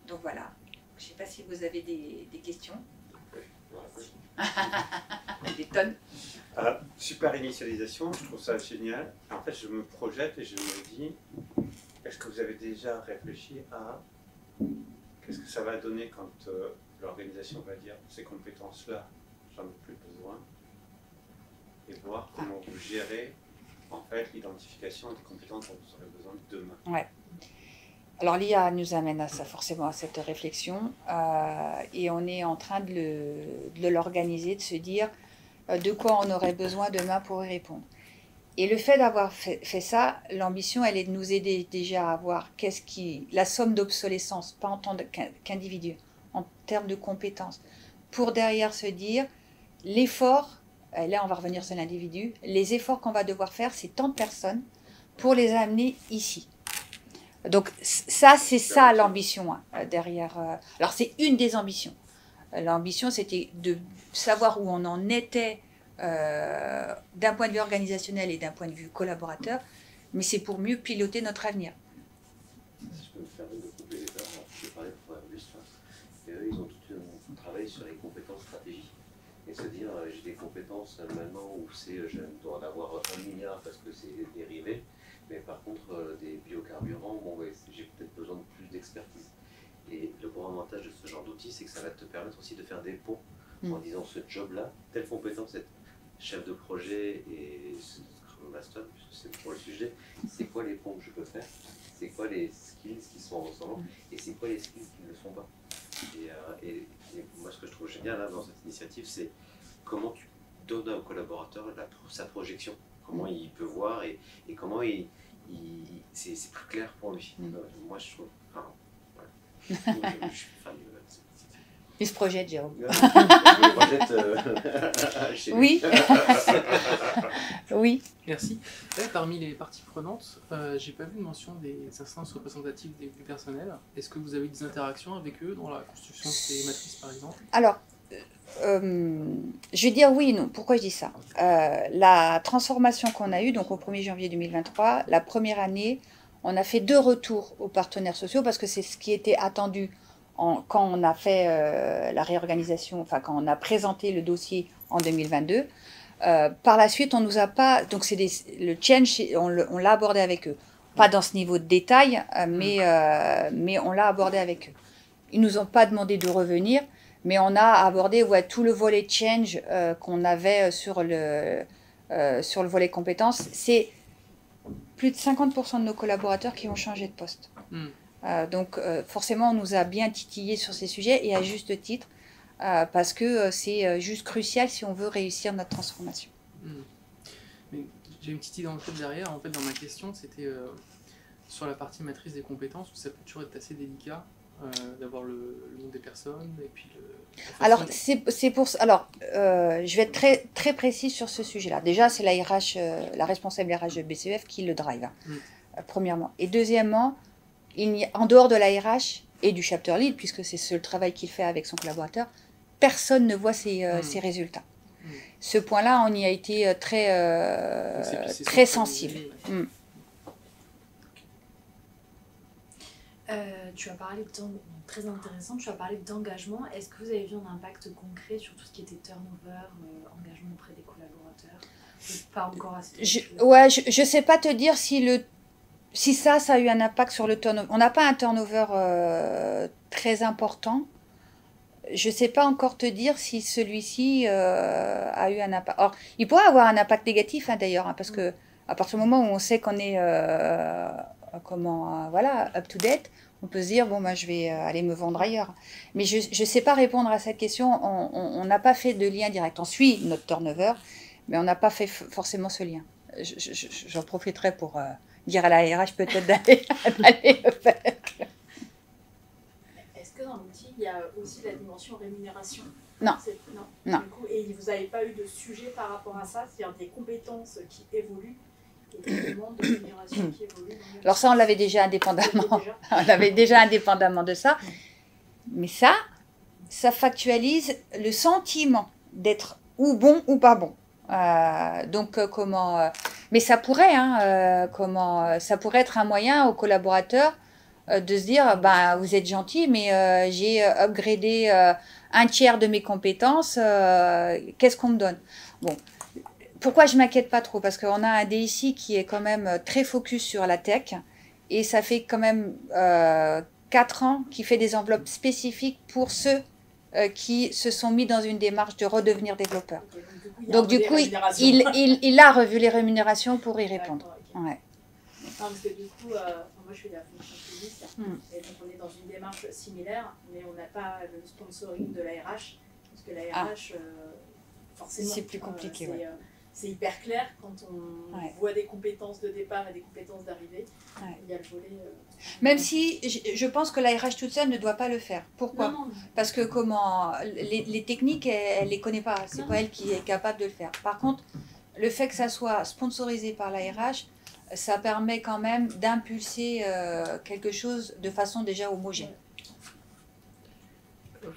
[SPEAKER 1] Donc voilà, je ne sais pas si vous avez des questions. Des tonnes.
[SPEAKER 2] Super initialisation, je trouve ça génial. En fait, je me projette et je me dis, est-ce que vous avez déjà réfléchi à qu'est-ce que ça va donner quand l'organisation va dire ces compétences-là, j'en ai plus besoin, et voir comment vous gérez en fait l'identification des compétences dont vous aurez besoin demain.
[SPEAKER 1] Ouais. Alors l'IA nous amène à ça, forcément à cette réflexion et on est en train de l'organiser, de se dire de quoi on aurait besoin demain pour y répondre. Et le fait d'avoir fait ça, l'ambition, elle est de nous aider déjà à voir la somme d'obsolescence, pas en tant qu'individu, en termes de compétences, pour derrière se dire l'effort, là on va revenir sur l'individu, les efforts qu'on va devoir faire, c'est tant de personnes pour les amener ici. Donc ça, c'est ça l'ambition derrière. Alors c'est une des ambitions. L'ambition, c'était de savoir où on en était d'un point de vue organisationnel et d'un point de vue collaborateur, mais c'est pour mieux piloter notre avenir.
[SPEAKER 3] Si je peux me permettre de couper les barres, je vais parler pour Airbus. Et eux, ils ont tout un travail sur les compétences stratégiques. Et se dire, j'ai des compétences maintenant où je dois en avoir 1 milliard parce que c'est dérivé. Mais par contre, des biocarburants, bon, ouais, j'ai peut-être besoin de plus d'expertise. Et le grand avantage de ce genre d'outil, c'est que ça va te permettre aussi de faire des ponts en disant ce job-là, telle compétence, être chef de projet et Scrum Master, puisque c'est pour le sujet, c'est quoi les ponts que je peux faire, c'est quoi les skills qui sont ressemblantes et c'est quoi les skills qui ne le sont pas. Et moi, ce que je trouve génial là, dans cette initiative, c'est comment tu donnes au collaborateur sa projection, comment il peut voir et comment c'est plus clair pour lui. Moi, je trouve. Enfin, voilà. Je suis fan de
[SPEAKER 1] Il se projette, Jérôme.
[SPEAKER 3] Je me projette chez lui.
[SPEAKER 1] Oui. Oui.
[SPEAKER 4] Merci. Parmi les parties prenantes, j'ai pas vu de mention des instances représentatives du personnel. Est-ce que vous avez des interactions avec eux dans la construction de ces matrices, par exemple?
[SPEAKER 1] Alors, je vais dire oui et non. Pourquoi je dis ça? La transformation qu'on a eue, donc au 1er janvier 2023, la première année, on a fait 2 retours aux partenaires sociaux parce que c'est ce qui était attendu quand on a fait la réorganisation, enfin quand on a présenté le dossier en 2022. Par la suite, on nous a pas... Donc le change, on l'a abordé avec eux. Pas dans ce niveau de détail, mais on l'a abordé avec eux. Ils nous ont pas demandé de revenir, mais on a abordé tout le volet change qu'on avait sur le volet compétences. C'est plus de 50% de nos collaborateurs qui ont changé de poste. Donc forcément, on nous a bien titillé sur ces sujets, et à juste titre, parce que c'est juste crucial si on veut réussir notre transformation.
[SPEAKER 4] Mais j'ai une petite idée en tête derrière. En fait, dans ma question, c'était sur la partie matrice des compétences, où ça peut toujours être assez délicat d'avoir le nom des personnes et puis
[SPEAKER 1] Alors c'est pour ça. Alors je vais être très très précis sur ce sujet-là. Déjà, c'est la RH, la responsable RH de BCEF qui le drive. Premièrement, et deuxièmement, en dehors de la RH et du chapter lead, puisque c'est ce le travail qu'il fait avec son collaborateur, personne ne voit ses résultats. Ce point-là, on y a été très sensible.
[SPEAKER 5] Tu as parlé très intéressant, tu as parlé d'engagement. Est-ce que vous avez vu un impact concret sur tout ce qui était turnover, engagement auprès des collaborateurs? Pas encore assez.
[SPEAKER 1] Je sais pas te dire si le si ça a eu un impact sur le turnover, on n'a pas un turnover très important. Je ne sais pas encore te dire si celui-ci a eu un impact. Or, il pourrait avoir un impact négatif, hein, d'ailleurs, hein, parce que à partir du moment où on sait qu'on est voilà, up to date, on peut se dire, bon, je vais aller me vendre ailleurs. Mais je ne sais pas répondre à cette question. On n'a pas fait de lien direct. On suit notre turnover, mais on n'a pas fait forcément ce lien. J'en profiterai pour dire à la RH peut-être d'aller le faire.
[SPEAKER 5] Est-ce que dans l'outil, il y a aussi la dimension rémunération?
[SPEAKER 1] Non.
[SPEAKER 5] Du coup, et vous n'avez pas eu de sujet par rapport à ça, c'est-à-dire des compétences qui évoluent et des demandes de rémunération qui évoluent?
[SPEAKER 1] Alors ça, on l'avait déjà indépendamment. On l'avait déjà indépendamment de ça. Mais ça factualise le sentiment d'être ou bon ou pas bon. Mais ça pourrait, ça pourrait être un moyen aux collaborateurs de se dire, vous êtes gentil, mais j'ai upgradé un tiers de mes compétences, qu'est-ce qu'on me donne? Bon, pourquoi je m'inquiète pas trop? Parce qu'on a un DSI qui est quand même très focus sur la tech, et ça fait quand même 4 ans qu'il fait des enveloppes spécifiques pour ceux qui se sont mis dans une démarche de redevenir développeurs. Donc du coup, il a revu les rémunérations pour y répondre. Okay. Ouais.
[SPEAKER 5] Non, parce que du coup, moi je fais de la fonction publique, et donc on est dans une démarche similaire, mais on n'a pas le sponsoring de la RH, parce que la RH, forcément,
[SPEAKER 1] c'est plus compliqué.
[SPEAKER 5] C'est hyper clair quand on voit des compétences de départ et des compétences d'arrivée. Il y a le volet...
[SPEAKER 1] Même si je pense que la RH toute seule ne doit pas le faire. Pourquoi? Non. Parce que les techniques, elle ne les connaît pas. C'est pas elle qui est capable de le faire. Par contre, le fait que ça soit sponsorisé par la RH, ça permet quand même d'impulser quelque chose de façon déjà homogène.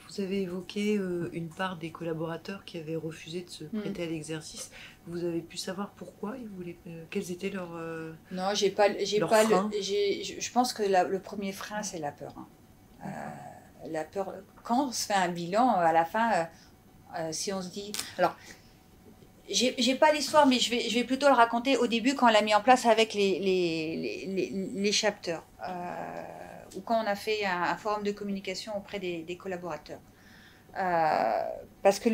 [SPEAKER 6] Vous avez évoqué une part des collaborateurs qui avaient refusé de se prêter à l'exercice. Vous avez pu savoir pourquoi ils voulaient, quels étaient leurs
[SPEAKER 1] Non, je pense que le premier frein, c'est la peur. La peur. Quand on se fait un bilan, à la fin, si on se dit... Alors, j'ai pas l'histoire, mais je vais plutôt le raconter au début quand on l'a mis en place avec les chapters. Ou quand on a fait un forum de communication auprès des collaborateurs. Parce que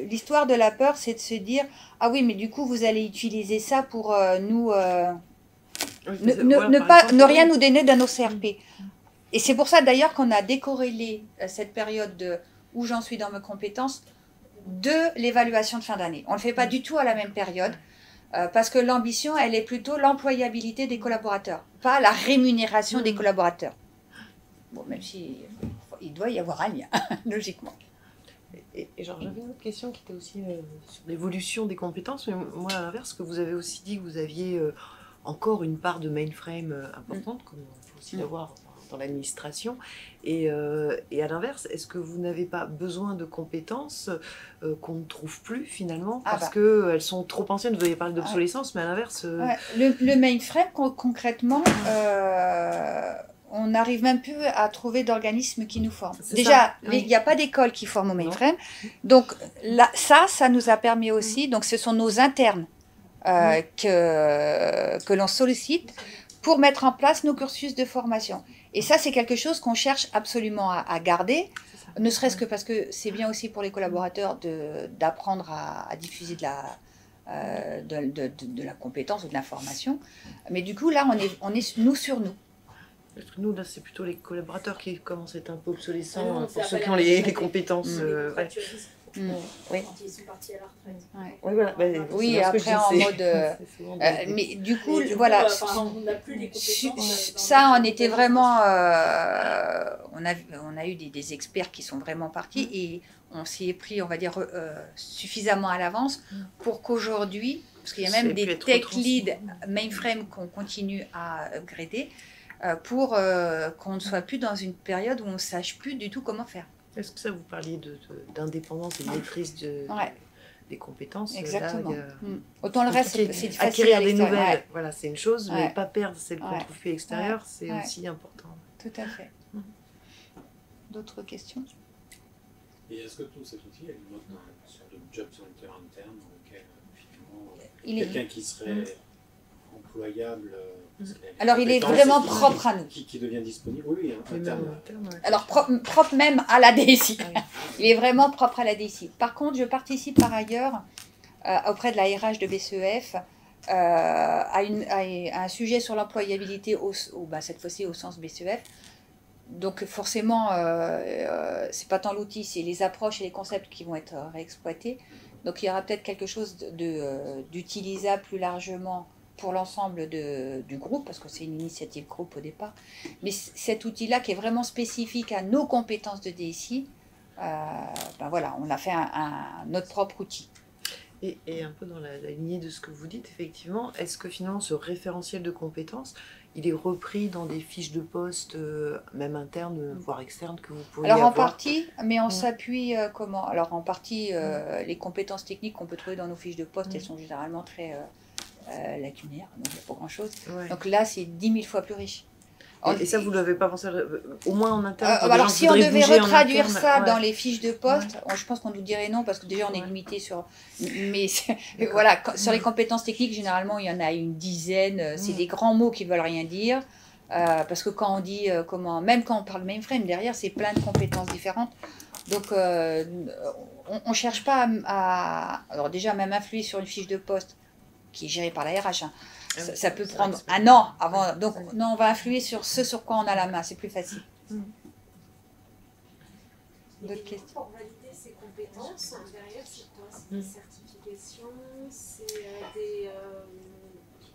[SPEAKER 1] l'histoire de la peur, c'est de se dire, ah oui, mais du coup, vous allez utiliser ça pour ne rien nous donner dans nos CRP. Et c'est pour ça d'ailleurs qu'on a décorrélé cette période où j'en suis dans mes compétences de l'évaluation de fin d'année. On ne le fait pas du tout à la même période. Parce que l'ambition, elle est plutôt l'employabilité des collaborateurs, pas la rémunération des collaborateurs. Bon, même si il doit y avoir un lien, logiquement.
[SPEAKER 6] Et genre, j'avais une autre question qui était aussi sur l'évolution des compétences, mais moi, à l'inverse, que vous avez aussi dit que vous aviez encore une part de mainframe importante, comme il faut aussi l'avoir dans l'administration. Et à l'inverse, est-ce que vous n'avez pas besoin de compétences qu'on ne trouve plus finalement parce qu'elles sont trop anciennes? Vous avez parlé d'obsolescence, mais à l'inverse...
[SPEAKER 1] Le mainframe, concrètement, on n'arrive même plus à trouver d'organismes qui nous forment. Déjà, il n'y a pas d'école qui forme au mainframe. Donc là, ça nous a permis aussi, donc ce sont nos internes que l'on sollicite pour mettre en place nos cursus de formation. Et ça, c'est quelque chose qu'on cherche absolument à garder, ne serait-ce que parce que c'est bien aussi pour les collaborateurs d'apprendre à diffuser de la compétence ou de l'information. Mais du coup, là, on est nous sur nous.
[SPEAKER 6] Parce que nous, là, c'est plutôt les collaborateurs qui commencent à être un peu obsolescents, pour ceux qui ont les compétences.
[SPEAKER 5] Oui. Quand ils sont partis à la retraite.
[SPEAKER 6] Oui, voilà.
[SPEAKER 1] Oui, après en mode... mais du coup, voilà.
[SPEAKER 5] On n'a plus les compétences.
[SPEAKER 1] Ça, on était vraiment... on a eu des experts qui sont vraiment partis et on s'y est pris, on va dire, suffisamment à l'avance pour qu'aujourd'hui, parce qu'il y a même des tech leads mainframe qu'on continue à upgrader, pour qu'on ne soit plus dans une période où on ne sache plus du tout comment faire.
[SPEAKER 6] Est-ce que ça, vous parliez d'indépendance et de maîtrise des compétences?
[SPEAKER 1] Exactement. Là, autant le reste, c'est facile.
[SPEAKER 6] Acquérir des nouvelles, voilà, c'est une chose, mais pas perdre celles qu'on trouve plus à l'extérieur, c'est aussi important.
[SPEAKER 1] Tout à fait. D'autres questions?
[SPEAKER 7] Et est-ce que tout cet outil a une note sur le job center interne dans lequel finalement quelqu'un qui serait employable.
[SPEAKER 1] Alors, il est vraiment propre à nous.
[SPEAKER 7] Qui devient disponible, oui, hein, interne.
[SPEAKER 1] Alors, propre même à la DSI.
[SPEAKER 6] Ah oui.
[SPEAKER 1] Il est vraiment propre à la DSI. Par contre, je participe par ailleurs auprès de la RH de BCEF à un sujet sur l'employabilité, cette fois-ci au sens BCEF. Donc forcément, c'est pas tant l'outil, c'est les approches et les concepts qui vont être réexploités. Donc il y aura peut-être quelque chose d'utilisable plus largement pour l'ensemble du groupe, parce que c'est une initiative groupe au départ. Mais cet outil-là qui est vraiment spécifique à nos compétences de DSI, voilà, on a fait notre propre outil.
[SPEAKER 6] Et un peu dans la lignée de ce que vous dites, effectivement, est-ce que finalement ce référentiel de compétences, il est repris dans des fiches de poste, même internes, voire externes, que vous pourriez
[SPEAKER 1] avoir?
[SPEAKER 6] avoir?
[SPEAKER 1] En partie, mais on s'appuie comment? Alors en partie, les compétences techniques qu'on peut trouver dans nos fiches de poste, elles sont généralement très lacunaires, donc il n'y a pas grand-chose.
[SPEAKER 6] Ouais.
[SPEAKER 1] Donc là, c'est 10 000 fois plus riche.
[SPEAKER 6] Et ça, vous ne l'avez pas pensé, au moins en interne?
[SPEAKER 1] Alors si on devait retraduire ça dans
[SPEAKER 6] ouais.
[SPEAKER 1] les fiches de poste, je pense qu'on nous dirait non, parce que déjà on est limité sur... Mais voilà, sur les compétences techniques, généralement, il y en a une dizaine. C'est des grands mots qui ne veulent rien dire. Parce que quand on dit même quand on parle mainframe, derrière, c'est plein de compétences différentes. Donc, on ne cherche pas alors déjà, même influer sur une fiche de poste qui est gérée par la RH, ça peut prendre un an avant. Donc, non, on va influer sur ce sur quoi on a la main, c'est plus facile. D'autres questions?
[SPEAKER 5] Pour valider ces compétences, derrière, c'est quoi? C'est des certifications, c'est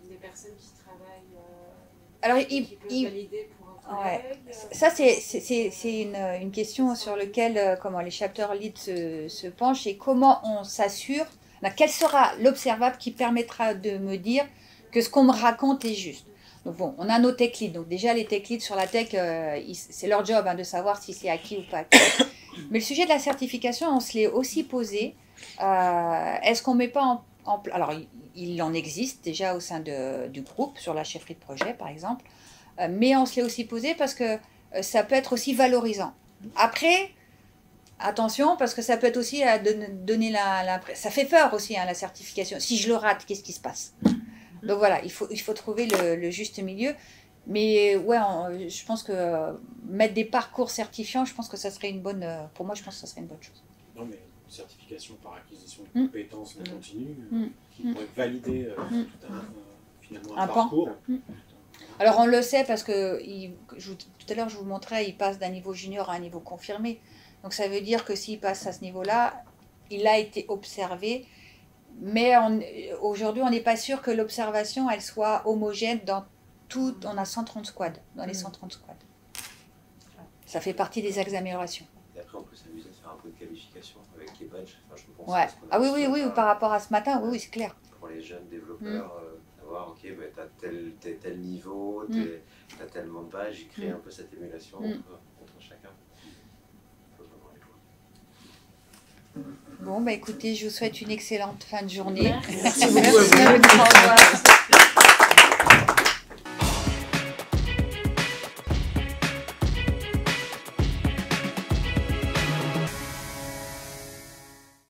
[SPEAKER 5] des personnes qui travaillent,
[SPEAKER 1] Alors,
[SPEAKER 5] qui peuvent valider pour un collègue.
[SPEAKER 1] Ça, c'est une question sur laquelle les chapter leads se penchent, et comment on s'assure, quel sera l'observable qui permettra de me dire que ce qu'on me raconte est juste. Donc bon, on a nos tech leads. Donc déjà, les tech leads sur la tech, c'est leur job de savoir si c'est acquis ou pas acquis. Mais le sujet de la certification, on se l'est aussi posé. Est-ce qu'on ne met pas en place... Alors, il en existe déjà au sein du groupe, sur la chefferie de projet, par exemple. Mais on se l'est aussi posé parce que ça peut être aussi valorisant. Après, attention, parce que ça peut être aussi donner ça fait peur aussi, la certification. Si je le rate, qu'est-ce qui se passe? Donc voilà, il faut trouver le juste milieu. Mais ouais, je pense que mettre des parcours certifiants, je pense que ça serait une bonne... pour moi, je pense que ça serait une bonne chose.
[SPEAKER 7] Non, mais une certification par acquisition de compétences en continu, qui pourrait valider finalement un parcours.
[SPEAKER 1] Alors on le sait parce que tout à l'heure je vous montrais, il passe d'un niveau junior à un niveau confirmé. Donc ça veut dire que s'il passe à ce niveau-là, il a été observé. Mais aujourd'hui, on n'est pas sûr que l'observation, elle soit homogène dans tout. On a 130 squads, dans les 130 squads. Ça fait partie des axes d'amélioration.
[SPEAKER 3] Et après, on peut s'amuser à faire un peu de qualification avec les badges. Enfin, je pense
[SPEAKER 1] ouais. Ah oui, par rapport à ce matin, oui, c'est clair.
[SPEAKER 3] Pour les jeunes développeurs, savoir, ok, t'as tel niveau, t'as tellement de badges, j'ai créé un peu cette émulation entre chacun.
[SPEAKER 1] Bon, écoutez, je vous souhaite une excellente fin de journée.
[SPEAKER 5] Merci
[SPEAKER 1] beaucoup. Au revoir.